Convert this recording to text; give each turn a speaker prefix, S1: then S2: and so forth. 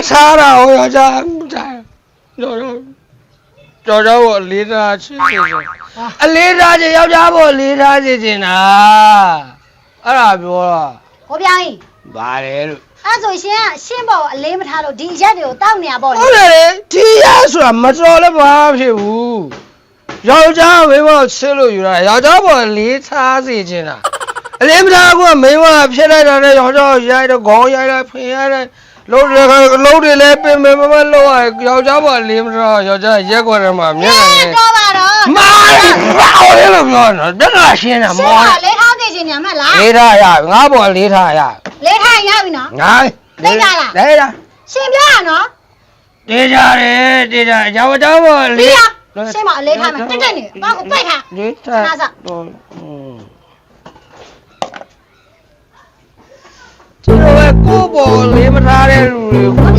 S1: ထားတာဟောယောက်ျားကြော်ကိုလေးစားချစ်ချင်အလေးစားချင်ယောက်ျားပေါ်လေးစားချင်တာအဲ့ဒါပြောတာ
S2: ကိုပြောင်းကြီး
S1: ဗါတယ်လို့
S2: အဲ့ဆိုရှင်ကရှင်းပေါ်အလေးမထားလို့ဒီရက်တွေကိုတောက်နေရပေါ့လေ
S1: ဟုတ်တယ်လေဒီရဆိုတာမတော်လည်းဘာဖြစ်ဘူးယောက်ျားမိန်းမချစ်လို့ယူတာယောက်ျားပေါ်လေးစားစေချင်တာအလေးမထားဘူးကမိန်းမဖြစ်လိုက်တာနဲ့ယောက်ျားရိုက်တော့ခေါင်းရိုက်လိုက်ဖင်ရိုက်လိုက်လုံးတွေလည်းပင်မလို့ယောက်ျားပေါ်လေးမထားယောက်ျားရက်ွက်တယ်မှာမျက်နှာနဲ့
S2: တော့ပါတော့
S1: မာဘာလဲလို့ပြောတော့တက်တာရှင်းတာ
S2: ရှင်း
S1: မော
S2: ပါလေးထားသိချင်ညာမလား
S1: လေးထားရငါပေါ်လေးထားရ
S2: လေးထားရပြီနော်
S1: ငါလေးထား
S2: ရှင်ပြောရနော်
S1: တေးကြတယ်ယောက်ျားပေါ်
S2: ပြီး
S1: လေး
S2: ရရှင်းမအလေးထားမယ်တက်နေဘာကိုပိတ်ထား
S1: လေးထား
S2: နားစား
S1: ဒီလိုပဲကိုယ်ပေါ်လေးမထားတဲ့လူတွေ